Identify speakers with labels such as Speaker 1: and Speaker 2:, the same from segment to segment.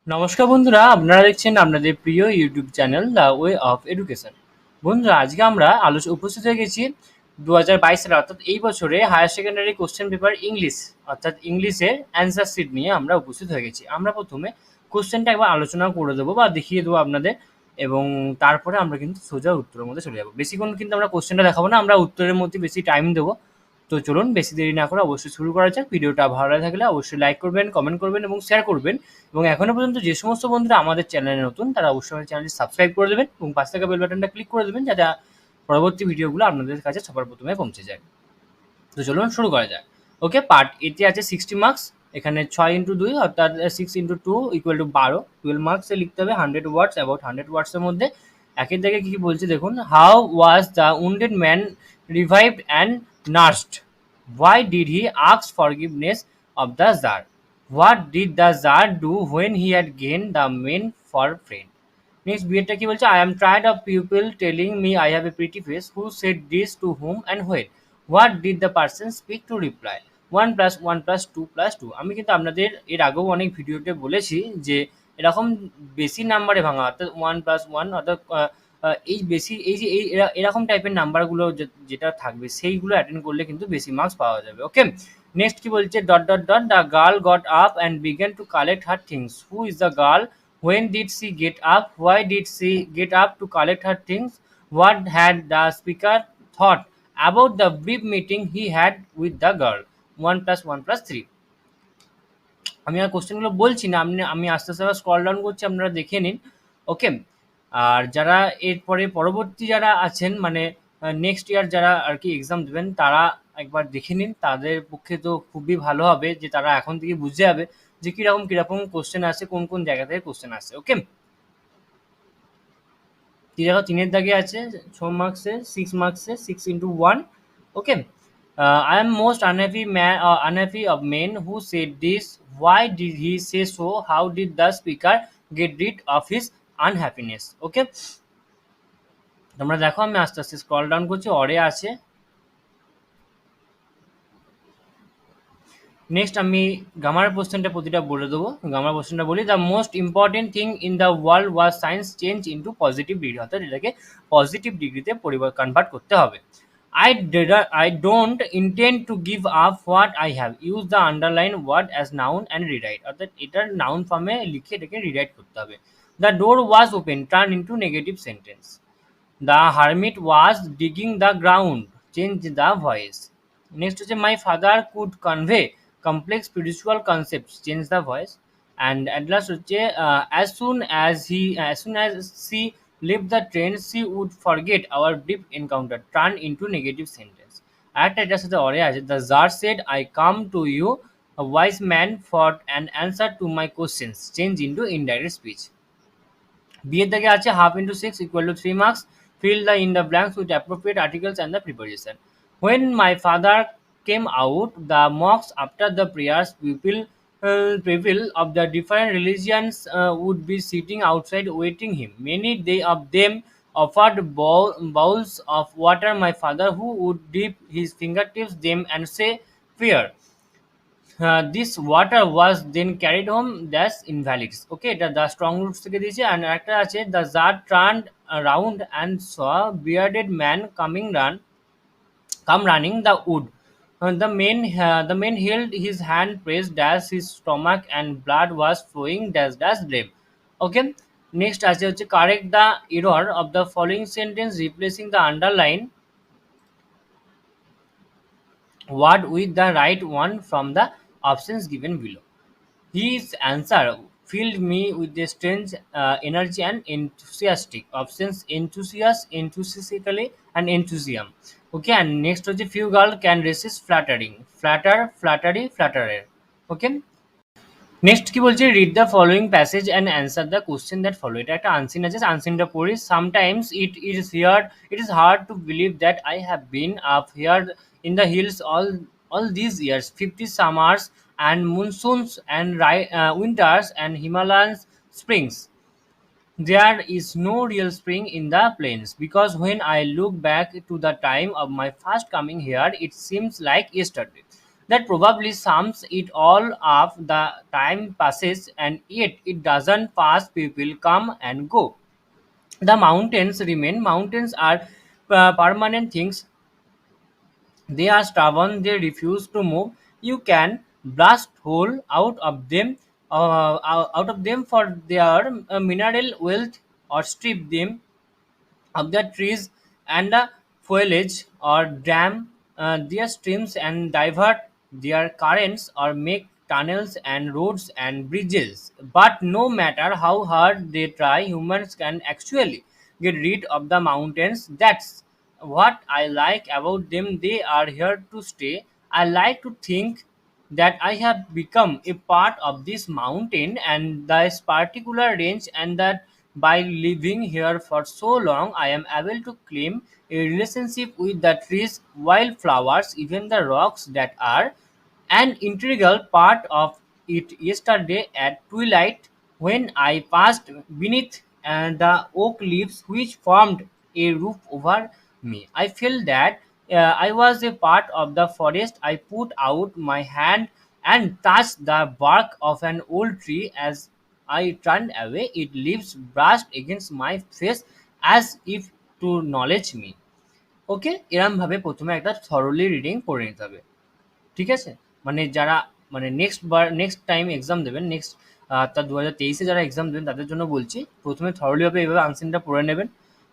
Speaker 1: নমস্কার বন্ধুরা, আপনারা দেখছেন আপনাদের প্রিয় YouTube channel the way of education. বন্ধুরা, আজকে আমরা উপস্থিত হয়ে গেছি 2022 সালে, অর্থাৎ এই বছরে higher secondary question paper English, অর্থাৎ ইংলিশের অ্যান্সার শিট নিয়ে আমরা উপস্থিত হয়ে গেছি। আমরা প্রথমে কোশ্চেনটা একবার আলোচনা করে দেবো বা দেখিয়ে দেবো আপনাদের, এবং তারপরে আমরা কিন্তু সোজা উত্তরের মধ্যে চলে যাবো। বেশিক্ষণ কিন্তু আমরা কোশ্চেনটা দেখাবো না, আমরা উত্তরের মধ্যে বেশি টাইম দেবো। তো চলুন বেশি দেরি না করে অবশ্যই শুরু করা যাক। ভিডিওটা ভালো লাগে থাকলে অবশ্যই লাইক করবেন, কমেন্ট করবেন এবং শেয়ার করবেন। এবং এখনো পর্যন্ত যে সমস্ত বন্ধুরা আমাদের চ্যানেলে নতুন, তারা অবশ্যই আমাদের চ্যানেলটি সাবস্ক্রাইব করে দেবেন এবং পাশে থাকা বেল বাটনটা ক্লিক করে দেবেন, যাতে পরবর্তী ভিডিওগুলো আপনাদের কাছে সবার প্রথমে পৌঁছে যায়। তো চলুন শুরু করা যায়। ওকে, পার্ট এতে আছে 60 মার্কস। এখানে 6x2 অর্থাৎ 6x2 = 12। 12 মার্কসে লিখতে হবে 100 ওয়ার্ডস, অ্যাবাউট 100 ওয়ার্ডসের মধ্যে। একের দিকে কি বলছে দেখুন। How was the wounded man revived and নার্সড? Why did he ask forgiveness of the Tsar? What did the Tsar do when he had gained the men for friend? Next, বিয়েরটা কি বলছে? I am tired of people telling me I have a pretty face. Who said this to whom and when? What did the person speak to reply? 1 + 1 + 2 + 2। আমি কিন্তু আপনাদের এর আগেও অনেক ভিডিওতে বলেছি যে এরকম বেশি নাম্বারে ভাঙা, অর্থাৎ 1 + 1, অর্থাৎ এই বেশি এই যে এরকম টাইপের নাম্বারগুলো যেটা থাকবে সেইগুলো অ্যাটেন্ড করলে কিন্তু বেশি মার্কস পাওয়া যাবে। ওকে, নেক্সট কি বলছে? Dot dot dot the girl got up and began to collect her things. Who is the girl? When did she get up? Why did she get up to collect her things? What had the speaker thought about the brief meeting he had with the girl? 1 + 1 + 3। আমি আর কোশ্চেনগুলো বলছি না, আমি আস্তে আস্তে scroll down করছি, আপনারা দেখে নিন। ওকে, আর যারা এরপরে পরবর্তী যারা আছেন, মানে নেক্সট ইয়ার যারা আর কি এক্সাম দেবেন, তারা একবার দেখে নিন। তাদের পক্ষে তো খুবই ভালো হবে যে তারা এখন থেকে বুঝে যাবে যে কিরকম কোশ্চেন আসে, কোন কোন জায়গা থেকে কোশ্চেন আসে। ওকে, দেখো 3-এর দাগে আছে 6 মার্কসে, 6 মার্কসে 6x1। Okay, I am most unhappy of men who said this. Why did he say so? How did the speaker get rid of his unhappiness? Okay, তোমরা দেখো আমি আস্তে আস্তে স্ক্রল ডাউন করছি। অরে আছে। নেক্সট আমি গামার কোশ্চেনটা প্রতিটা বলে দেবো। গামার কোশ্চেনটা বলি, the most important thing in the world was science change into positive degree, অর্থাৎ এটাকে পজিটিভ ডিগ্রিতে কনভার্ট করতে হবে। I don't intend to give up what I have. Use the underline word as noun and rewrite, অর্থাৎ এটার noun ফর্মে লিখে এটাকে রিরাইট করতে হবে। The door was open, turn into negative sentence. The hermit was digging the ground, change the voice. Next হচ্ছে my father could convey complex spiritual concepts, change the voice. And at last হচ্ছে as soon as she left the train she would forget our brief encounter, turn into negative sentence. আরেকটা এটার সাথে অরে আছে, the Tsar said I come to you, a wise man, for an answer to my questions, change into indirect speech. বিয়ের দাগে আছে ½ × 6 = 3 marks. Fill the in the blanks with appropriate articles and the preposition. When my father came out the mosque after the prayers, people of the different religions would be sitting outside waiting him. Many they of them offered bowls of water. My father, who would dip his fingertips them and say, "Fear." This water was then carried home thus invalids. Okay, এটা the strong roots থেকে দিয়েছে। and একটা আছে, the Tsar turned around and saw bearded man come running the wood. The man held his hand pressed dash his stomach and blood was flowing dash blame. Okay, next আছে হচ্ছে correct the error of the following sentence, replacing the underline word with the right one from the options given below. His answer filled me with a strange energy and enthusiastic. Options enthusiastically and enthusiasm. Okay, and next was the few girls can resist flattering. Flattery, flatterer. Okay. Next কি বলছে, read the following passage and answer the question that follow. এটা একটা unseen আছে, আনসিনটা পড়ি। Sometimes it is hard to believe that I have been up here in the hills all these years, 50 summers and monsoons and winters and Himalayan springs. There is no real spring in the plains, because when I look back to the time of my first coming here, it seems like yesterday. that probably sums it all up. The time passes and yet it doesn't pass. People come and go. The mountains remain. Mountains are permanent things. They are stubborn, they refuse to move. You can blast hole out of them for their mineral wealth, or strip them of the trees and the foliage, or dam their streams and divert their currents, or make tunnels and roads and bridges. But no matter how hard they try, humans can actually get rid of the mountains. That's what I like about them. They are here to stay. I like to think that I have become a part of this mountain and this particular range, and that by living here for so long, I am able to claim a relationship with the trees, wildflowers, even the rocks that are an integral part of it. Yesterday at twilight, when I passed beneath the oak leaves which formed a roof over me, I felt that I was a part of the forest. I put out my hand and touched the bark of an old tree. As I turned away, its leaves brushed against my face as if to acknowledge me. ওকে, এরম ভাবে প্রথমে একটা thoroughly reading পড়ে নিতে হবে। ঠিক আছে? মানে যারা মানে নেক্সট টাইম এক্সাম দেবেন, নেক্সট অর্থাৎ 2023-এ যারা এক্সাম দেবেন তাদের জন্য বলছি, প্রথমে থরলি ভাবে এইভাবে আনসিনটা পড়ে নেবেন।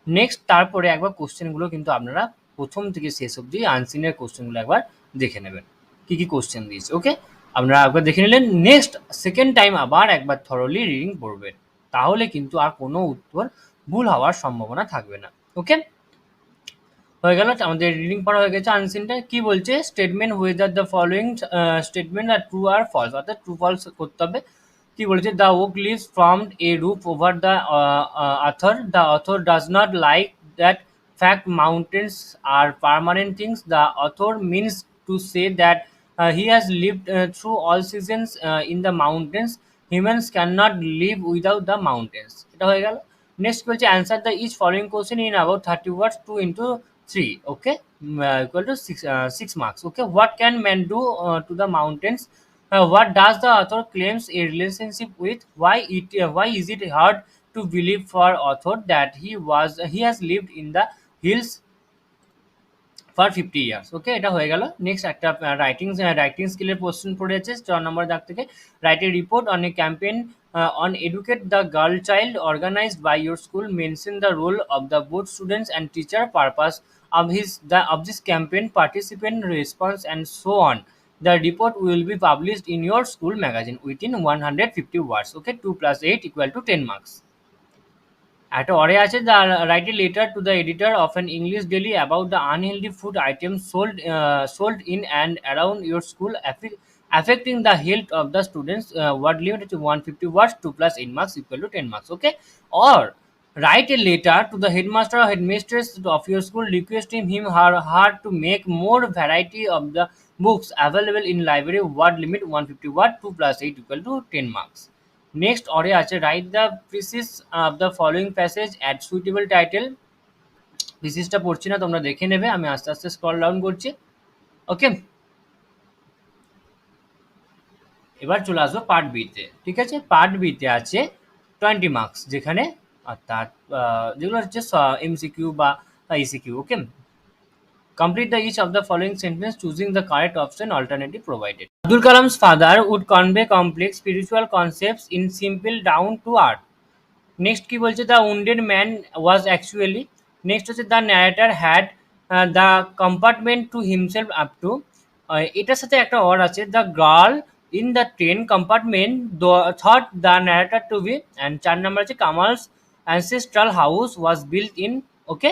Speaker 1: নেক্সট তারপরে একবার কোশ্চেনগুলো কিন্তু আপনারা প্রথম থেকে শেষ অবধি আনসিনের কোশ্চেনগুলো একবার দেখে নেবেন, কি কি কোশ্চেন দিয়েছে। ওকে, আপনারা একবার দেখে নিলেন। নেক্সট সেকেন্ড টাইম আবার একবার থরলি রিডিং পড়বেন, তাহলে কিন্তু আর কোনো উত্তর ভুল হওয়ার সম্ভাবনা থাকবে না। ওকে, হয়ে গেল আমাদের রিডিং পড়া হয়ে গেছে। আনসিনটা কি বলছে, statement whether the following statement are true or false, অর্থাৎ ট্রু ফলস করতে হবে। কি বলেছে, the oak leaves formed a roof over the author does not like that fact mountains are permanent things. The author means to say that he has lived through all seasons in the mountains. Humans cannot live without the mountains. এটা হয়ে গেল। Next বলছে answer the each following question in about 30 words, 2 into 3, okay, equal to 6 marks. Okay, what can man do to the mountains? What does the author claims a relationship with? Why is it hard to believe for author that he has lived in the hills for 50 years? ওকে, এটা হয়ে গেল। Next একটা writing স্কিলের question পড়েছে 4 নম্বর দাগ থেকে। Write a report on a campaign on educate the girl child organized by your school. Mention the role of the both students and teacher, purpose of this campaign, participant response, and so on. The report will be published in your school magazine within 150 words. Okay, 2 plus 8 equal to 10 marks. একটা অরে আছে, the write a letter to the editor of an English daily about the unhealthy food items sold in and around your school affecting the health of the students. Word limit to 150 words, 2 plus 8 marks equal to 10 marks. Okay, or write a letter to the headmaster or headmistress of your school requesting him or her to make more variety of the books available in library. Word limit 150 word, 2 plus 8 equal to 10 marks. Next অরে আছে, write the precis of the following passage at suitable title. প্রিসিসটা পড়ছি না, তোমরা দেখে নেবে, আমি আস্তে আস্তে স্ক্রল ডাউন করছি। ওকে, এবার চলে আসবো পার্ট বিতে। ঠিক আছে, পার্ট বিতে আছে 20 মার্কস, যেখানে অর্থাৎ যেগুলো হচ্ছে এমসিকিউ বা ইসিকিউ। ওকে, complete the each of the following sentence choosing the correct option, alternative provided. Abdul Kalam's father would convey complex spiritual concepts in simple down to earth. Next কি বলছে, the wounded man was actually. Next হচ্ছে the narrator had the compartment to himself up to. এটার সাথে একটা word আছে, the girl in the train compartment thought the narrator to be. and 4 number আছে, Kamal's ancestral house was built in. ওকে,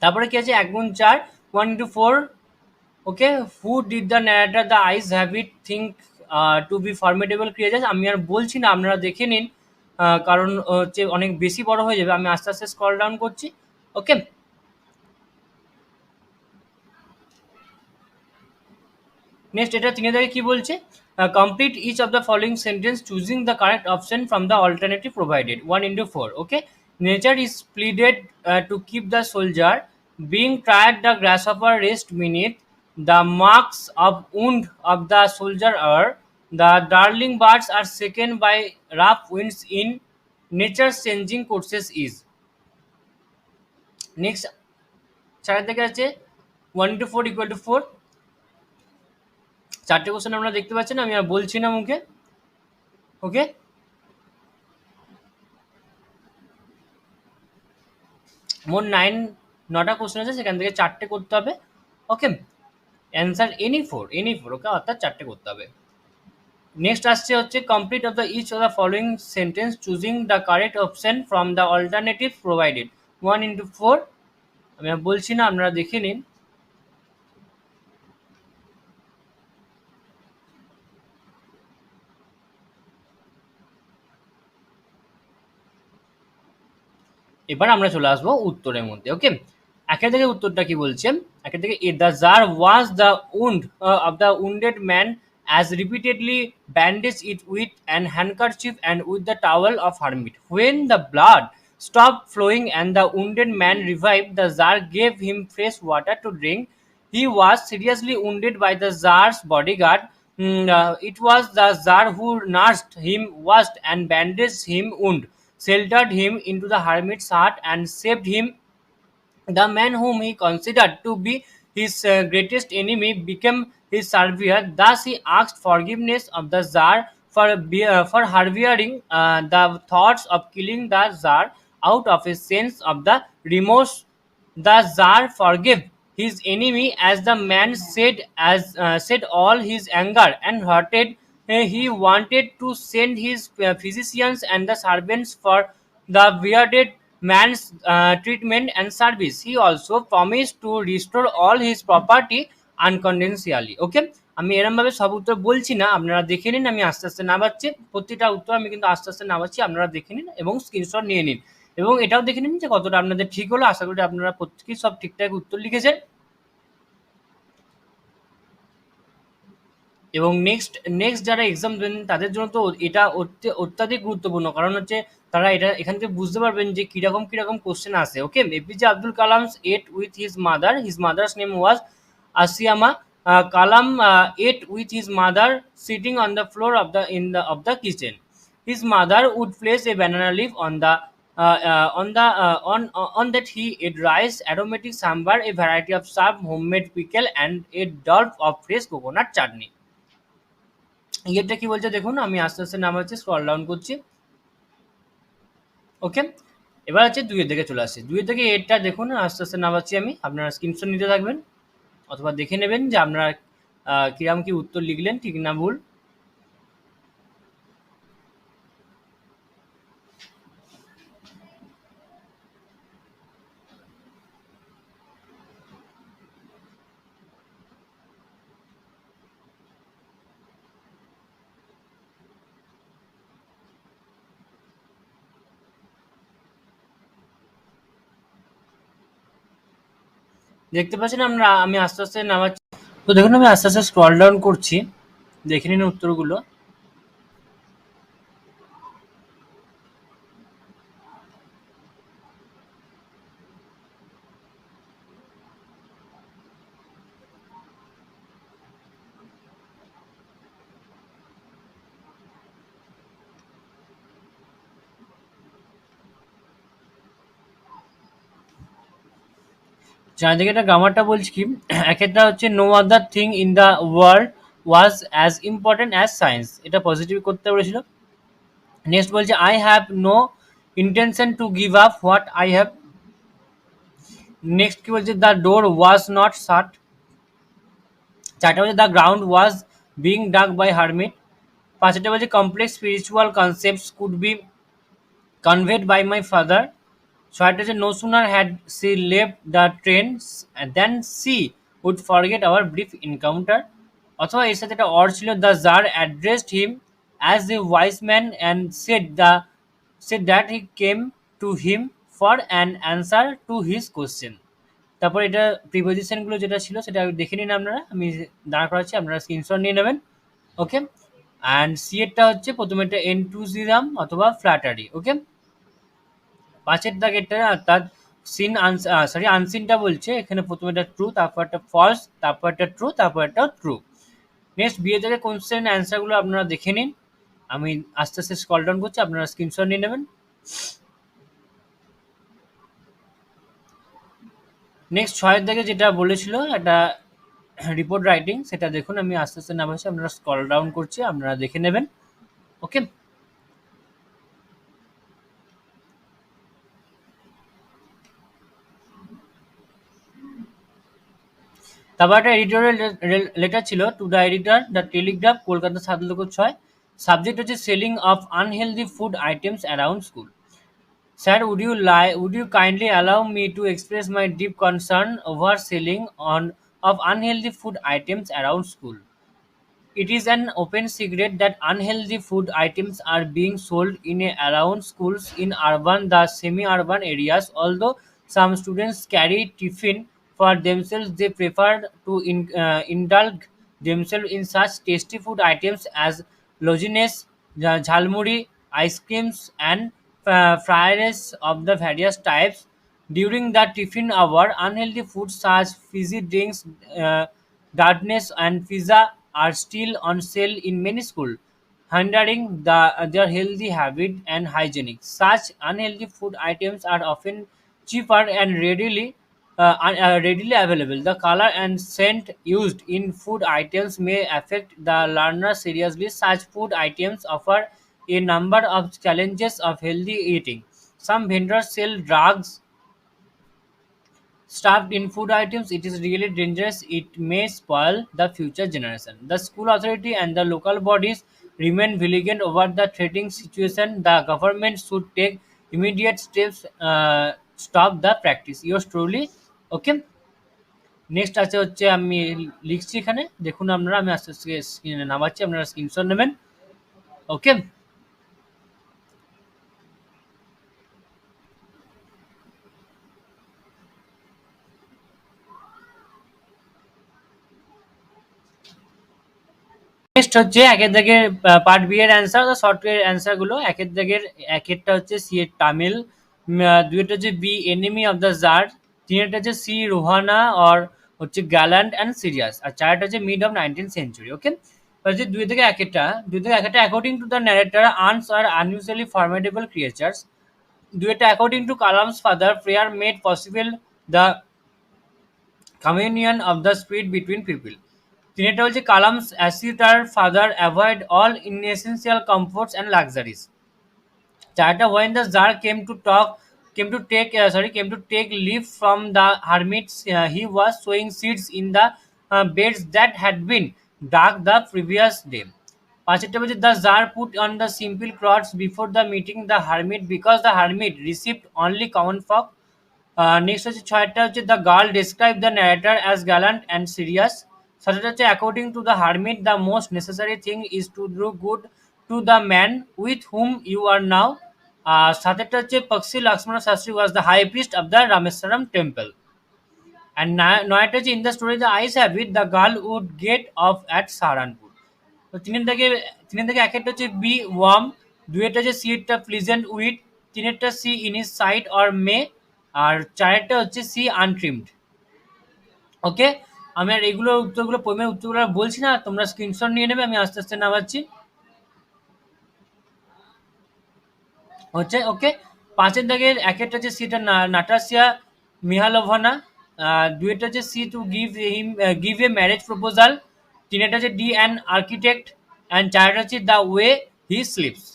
Speaker 1: তারপরে কি আছে, 1 গুণ 4, 1 into 4. Okay, who did the narrator the eyes have it think to be formidable creatures? আমি আর বলছি না, আপনারা দেখে নিন, কারণ হচ্ছে অনেক বেশি বড় হয়ে যাবে। আমি আস্তে আস্তে স্ক্রল ডাউন করছি। ওকে, নেক্সট এটা 3 থেকে কি বলছে, complete each of the following sentence choosing the correct option from the alternative provided. 1 into 4. Okay, nature is pleaded to keep the soldier being tired the grasshopper rest minute The marks of wound of the soldier are the darling birds are shaken by rough winds in nature's changing courses is. Next, চার থেকে আছে 1 into 4 equal to 4. চারটে question আমরা দেখতে পাচ্ছেন, আমি আর বলছি না মুখে। ওকে, মোট 9টা কোশ্চেন আছে, সেখান থেকে চারটে করতে হবে। Okay, answer any four okay, অর্থাৎ চারটে করতে হবে। নেক্সট আসছে হচ্ছে complete of the each of the following sentence choosing the correct option from the alternative provided. 1 into 4, আমি আর বলছি না, আপনারা দেখে নিন। এবার আমরা চলে আসবো উত্তরের মধ্যে। ওকে, একের থেকে উত্তরটা কি বলছে, একের থেকে the tsar was the wound of the wounded man as repeatedly bandaged it with an handkerchief and with the towel of hermit. When the blood stopped flowing and the wounded man revived, the Tsar gave him fresh water to drink. He was seriously wounded by the Tsar's bodyguard. It was the Tsar who nursed him, washed and bandaged him wound, sheltered him into the hermit's hut, and saved him. The man whom he considered to be his greatest enemy became his savior. Thus, he asked forgiveness of the Tsar for harboring the thoughts of killing the Tsar out of a sense of the remorse. The Tsar forgave his enemy as the man said all his anger and hurted. He wanted to send his physicians and the servants for the bearded man's treatment and service. He also promised to restore all his property unconditionally. ওকে, আমি এরকম ভাবে সব উত্তর বলছি না, আপনারা দেখে নিন। আমি আস্তে আস্তে নামাচ্ছি, প্রতিটা উত্তর আমি কিন্তু আস্তে আস্তে নামাচ্ছি, আপনারা দেখে নিন এবং স্ক্রিনশট নিয়ে নিন, এবং এটাও দেখে নিন যে কতটা আপনাদের ঠিক হলো। আশা করি আপনারা প্রত্যেকেই সব ঠিকঠাক উত্তর লিখেছেন। এবং নেক্সট যারা এক্সাম দেবেন তাদের জন্য তো এটা অত্যাধিক গুরুত্বপূর্ণ, কারণ হচ্ছে তারা এটা এখান থেকে বুঝতে পারবেন যে কিরকম কিরকম কোশ্চেন আসে। Okay, APJ Abdul Kalam ate with his mother's name was Asiamma Kalam ate with his mother sitting on the floor of the kitchen. His mother would place a banana leaf on that he ate rice, aromatic sambar, a variety of sharp homemade pickle, and a dollop of fresh coconut chutney. ইয়েটা কি বলছে দেখুন, আমি আস্তে আস্তে নামাচ্ছি, scroll down করছি। ওকে, এবার হচ্ছে 2 দিকে চলে আসছে। 2 থেকে 8টা দেখুন, আস্তে আস্তে নামাচ্ছি আমি, আপনারা স্ক্রিনশট নিতে থাকবেন অথবা দেখে নেবেন যে আপনারা কিরকম কি উত্তর লিখলেন, ঠিক না ভুল। দেখতে পাচ্ছেন আমরা, আমি আস্তে আস্তে নামাচ্ছি। তো দেখুন আমি আস্তে আস্তে স্ক্রল ডাউন করছি, দেখে নিন উত্তরগুলো। চারিদিকে একটা গ্রামারটা বলছি কি, একটা হচ্ছে no other thing in the world was as important as science, এটা পজিটিভ করতে বলেছিল। নেক্সট বলছে I have no intention to give up what I have. Next কি বলছে the door was not shut. চারটা বলছে the ground was being dug by hermit. পাঁচটা বলছে complex spiritual concepts could be conveyed by my father. ছয়টা হচ্ছে no sooner had she left the train than she would forget our brief encounter. অথবা এর সাথে একটা অর ছিল the Tsar addressed him as a wise man and said that he came to him for an answer to his question. তারপর এটা প্রিপোজিশনগুলো যেটা ছিল সেটা দেখে নিন আপনারা, আমি দাঁড়া করাচ্ছি, আপনারা স্ক্রিনশট নিয়ে নেবেন। ওকে, অ্যান্ড সি এরটা হচ্ছে প্রথমে একটা এনথুজিয়াজম অথবা ফ্ল্যাটারি। ওকে, 5 দাগেরটা অর্থাৎ সিন সরি আনসিনটা বলছে এখানে প্রথমে একটা ট্রু, তারপর একটা ফলস, তারপর একটা ট্রু, তারপর একটা ট্রু। নেক্সট বিয়ে থেকে কোশ্চেন অ্যান্সারগুলো আপনারা দেখে নিন। আমি আস্তে আস্তে স্ক্রল ডাউন করছি, আপনারা স্ক্রিনশট নিয়ে নেবেন। নেক্সট 6 থেকে যেটা বলেছিল একটা রিপোর্ট রাইটিং, সেটা দেখুন। আমি আস্তে আস্তে নামাচ্ছি, আপনারা স্ক্রল ডাউন করছি, আপনারা দেখে নেবেন। ওকে, তারপর একটা এডিটোরিয়াল লেটার ছিল to the editor, the Telegraph, Kolkata ৭ লক্ষ ৬। সাবজেক্ট হচ্ছে selling of unhealthy food items around school. Sir, would you kindly allow me to express my deep concern over selling on of unhealthy food items around school. It is an open secret that unhealthy food items are being sold in around schools in urban the semi-urban areas. Although some students carry tiffin for themselves, they prefer to indulge themselves in such tasty food items as lozenges, jhalmuri, ice creams, and fries of the various types. During the tiffin hour, unhealthy foods such as fizzy drinks, darkness, and pizza are still on sale in many schools, hindering their healthy habit and hygienic. Such unhealthy food items are often cheaper and readily available. The color and scent used in food items may affect the learner seriously. Such food items offer a number of challenges of healthy eating. Some vendors sell drugs stuffed in food items. It is really dangerous. It may spoil the future generation. The school authority and the local bodies remain vigilant over the threatening situation. The government should take immediate steps stop the practice. Yours truly. Okay. Next আছে হচ্ছে আমি লিখছি এখানে দেখুন আপনারা, আমি আস্তে আস্তে স্ক্রিনে নামাচ্ছি, আপনারা স্ক্রিনশট নেবেন। ওকে, নেক্সট হচ্ছে একের দাগের পার্ট বি এর অ্যান্সার, সফটওয়্যার অ্যান্সার গুলো। একের দাগের একেরটা হচ্ছে সি এর তামিল, দুইটা হচ্ছে B enemy of the tsar, তিনটা হচ্ছে সি রোহানা অর হচ্ছে গ্যালান্ট অ্যান্ড সিরিয়াস, আর চারটা হচ্ছে মিড অফ 19th সেঞ্চুরি। ওকে, হচ্ছে দুই থেকে একেরটা অ্যাকর্ডিং টু দ্য ন্যারেটার আর্নস আর আনইউজুয়ালি ফর্মেডেবল ক্রিয়েচার্স। দুইটা according to Kalam's father prayer made possible the communion of the spirit between people. তিনটা হচ্ছে Kalam's ascetic father avoid all inessential comforts and luxuries. চারটা when the jar came to take leave from the hermit, he was sowing seeds in the beds that had been dug the previous day. পাঁচটা হচ্ছে the jar put on the simple cloths before the meeting the hermit because the hermit received only common folk. Next হচ্ছে ছয়টা হচ্ছে the girl describe the narrator as gallant and serious. সাতটা হচ্ছে according to the hermit the most necessary thing is to do good to the man with whom you are now. সাতেরটা হচ্ছে Pakshi Lakshmana Shastri was the high priest of the Rameswaram temple. And নয়টা হচ্ছে in the story the eyes have it the girl would get off at Saharanpur. তো তিনের থেকে একেরটা হচ্ছে B warm, দুইটা হচ্ছে সি এরটা প্লিজেন্ট উইথ, তিনেরটা C in is side or may, আর চারেরটা হচ্ছে সি আনট্রিমড। ওকে, আমি আর এগুলো উত্তরগুলো পোয়েমের উত্তরগুলো আর বলছি না, তোমরা স্ক্রিনশট নিয়ে নেবে, আমি আস্তে আস্তে নামাচ্ছি হচ্ছে। ওকে, পাঁচের দাগের একেরটা হচ্ছে সিটা নাটাসিয়া মিহালোভানা, দুইটা হচ্ছে C to give a marriage proposal, তিনটা হচ্ছে ডি অ্যান আর্কিটেক্ট, অ্যান্ড চারটা হচ্ছে দ্য ওয়ে হি স্লিপস।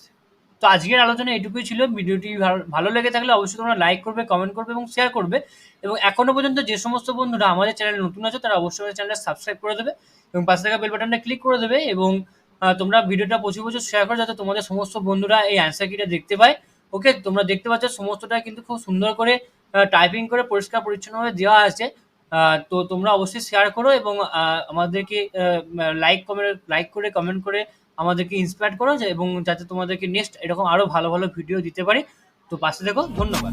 Speaker 1: তো আজকের আলোচনা এটুকুই ছিল। ভিডিওটি ভালো লেগে থাকলে অবশ্যই তোমরা লাইক করবে, কমেন্ট করবে এবং শেয়ার করবে। এবং এখনো পর্যন্ত যে সমস্ত বন্ধুরা আমাদের চ্যানেলে নতুন আছে তারা অবশ্যই আমাদের চ্যানেলটা সাবস্ক্রাইব করে দেবে এবং পাশে থাকা বেল বাটনটা ক্লিক করে দেবে। এবং তোমরা ভিডিওটা প্রচুর প্রচুর শেয়ার করো যাতে তোমাদের সমস্ত বন্ধুরা এই অ্যান্সার কিটা দেখতে পায়। ওকে, তোমরা দেখতে পাচ্ছ সমস্তটা কিন্তু খুব সুন্দর করে টাইপিং করে পরিষ্কার পরিচ্ছন্নভাবে দেওয়া আছে। তো তোমরা অবশ্যই শেয়ার করো এবং আমাদেরকে লাইক করে কমেন্ট করে আমাদেরকে ইন্সপায়ার করো এবং যাতে তোমাদেরকে নেক্সট এরকম আরো ভালো ভালো ভিডিও দিতে পারি। তো পাশে দেখো, ধন্যবাদ।